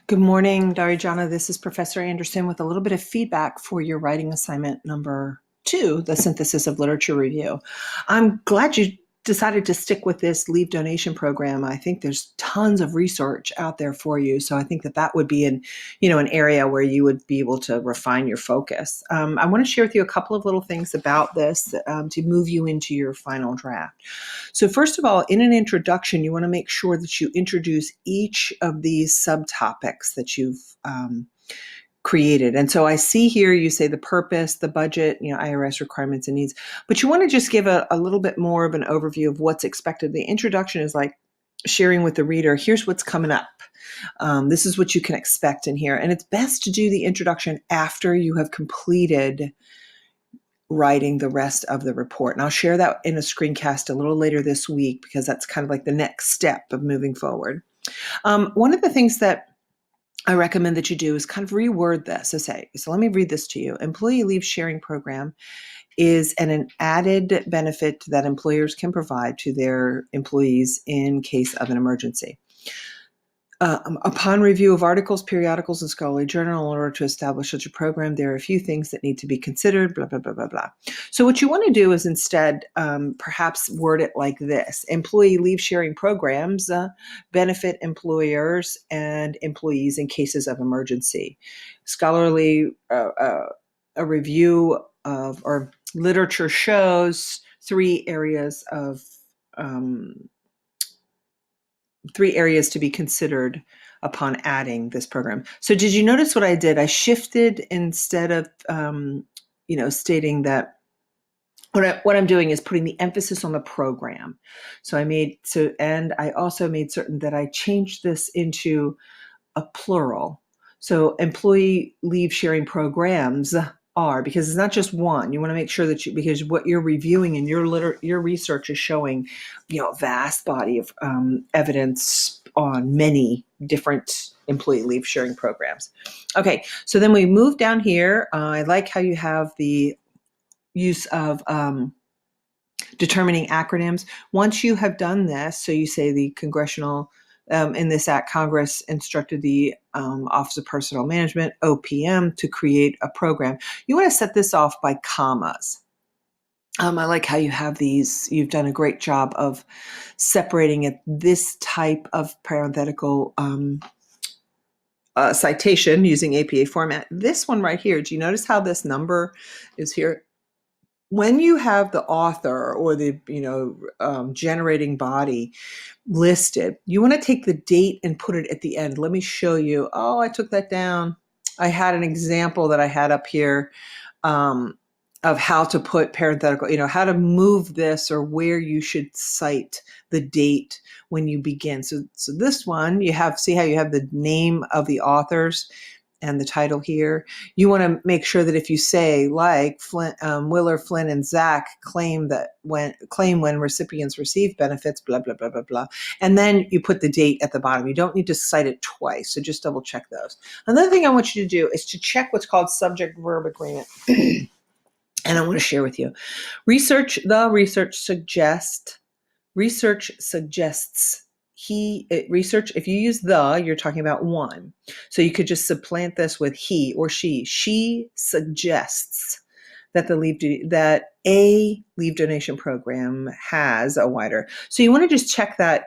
Good morning, Darijana. This is Professor Anderson with a little bit of feedback for your writing assignment number 2, the synthesis of literature review. I'm glad you decided to stick with this leave donation program. I think there's tons of research out there for you, so I think that would be an area where you would be able to refine your focus. I want to share with you a couple of little things about this to move you into your final draft. So first of all, in an introduction, you want to make sure that you introduce each of these subtopics that you've created. And so I see here you say the purpose, the budget, IRS requirements and needs, but you want to just give a little bit more of an overview of what's expected. The introduction is like sharing with the reader, here's what's coming up. This is what you can expect in here. And it's best to do the introduction after you have completed writing the rest of the report. And I'll share that in a screencast a little later this week because that's kind of like the next step of moving forward. One of the things that I recommend that you do is kind of reword this. So let me read this to you. Employee leave sharing program is an added benefit that employers can provide to their employees in case of an emergency. Upon review of articles, periodicals, and scholarly journal, in order to establish such a program, there are a few things that need to be considered, blah, blah, blah, blah, blah. So what you want to do is instead perhaps word it like this. Employee leave sharing programs benefit employers and employees in cases of emergency. Scholarly, a review of, or literature shows three areas to be considered upon adding this program. So did you notice what I did? I shifted instead of, stating that what I'm doing is putting the emphasis on the program. And I also made certain that I changed this into a plural. So employee leave sharing programs are, because it's not just one. You want to make sure that because what you're reviewing and your research is showing, a vast body of evidence on many different employee leave sharing programs. Okay, so then we move down here. I like how you have the use of determining acronyms. Once you have done this, so you say the congressional, in this act, Congress instructed the Office of Personnel Management, OPM, to create a program. You want to set this off by commas. I like how you have these. You've done a great job of separating it. This type of parenthetical citation using APA format. This one right here, do you notice how this number is here? When you have the author or the generating body listed, you want to take the date and put it at the end. Let me show you. Oh, I took that down. I had an example that I had up here of how to put parenthetical, how to move this or where you should cite the date when you begin. So this one, see how you have the name of the authors and the title here. You want to make sure that if you say like Willer, Flynn, and Zach claim when recipients receive benefits, blah, blah, blah, blah, blah. And then you put the date at the bottom. You don't need to cite it twice. So just double check those. Another thing I want you to do is to check what's called subject-verb agreement. And I want to share with you. Research suggests, if you use the, you're talking about one. So you could just supplant this with he or she. She suggests that a leave donation program has a wider. So you want to just check that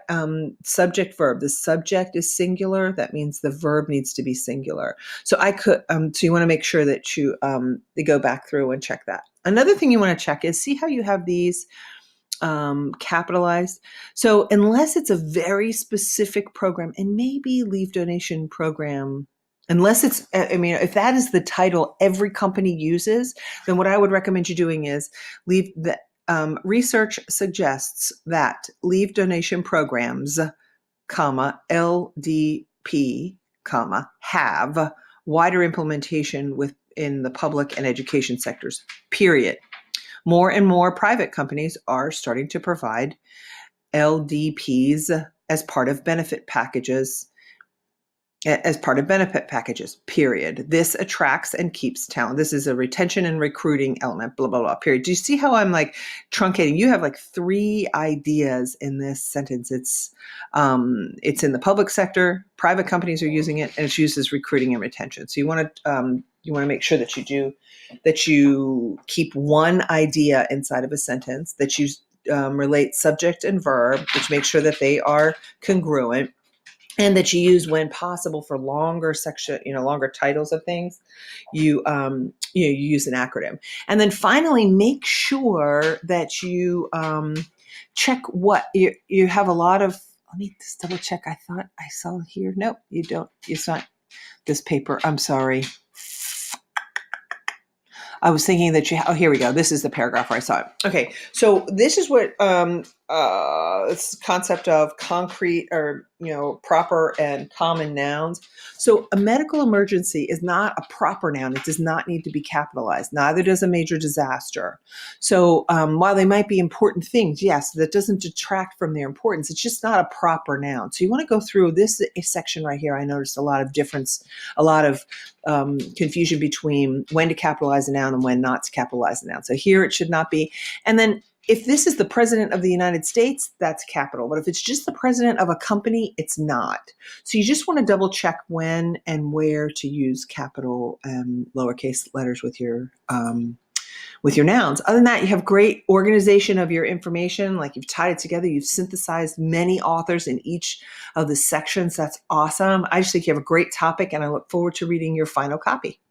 subject verb. The subject is singular. That means the verb needs to be singular. So so you want to make sure that you go back through and check that. Another thing you want to check is see how you have these capitalized. So unless it's a very specific program, and maybe leave donation program, unless if that is the title every company uses, then what I would recommend you doing is research suggests that leave donation programs, LDP, have wider implementation within the public and education sectors, period. More and more private companies are starting to provide LDPs as part of benefit packages as part of benefit packages, period. This attracts and keeps talent. This is a retention and recruiting element, blah, blah, blah, period. Do you see how I'm like truncating? You have like 3 ideas in this sentence. It's in the public sector, private companies are using it, and it's used as recruiting and retention. So you want to make sure that you keep one idea inside of a sentence, that you relate subject and verb, which makes sure that they are congruent, and that you use when possible for longer longer titles of things. You use an acronym. And then finally, make sure that you check what you have a lot of. Let me just double check. I thought I saw here. Nope, you don't. It's not this paper. I'm sorry. I was thinking that here we go. This is the paragraph where I saw it. Okay, so this is what this concept of concrete or proper and common nouns. So a medical emergency is not a proper noun. It does not need to be capitalized. Neither does a major disaster. So while they might be important things, yes, that doesn't detract from their importance. It's just not a proper noun. So you want to go through this section right here. I noticed a lot of confusion between when to capitalize a noun and when not to capitalize a noun. So here it should not be. And then if this is the president of the United States, that's capital. But if it's just the president of a company, it's not. So you just want to double check when and where to use capital and lowercase letters with your nouns. Other than that, you have great organization of your information. Like you've tied it together. You've synthesized many authors in each of the sections. That's awesome. I just think you have a great topic, and I look forward to reading your final copy.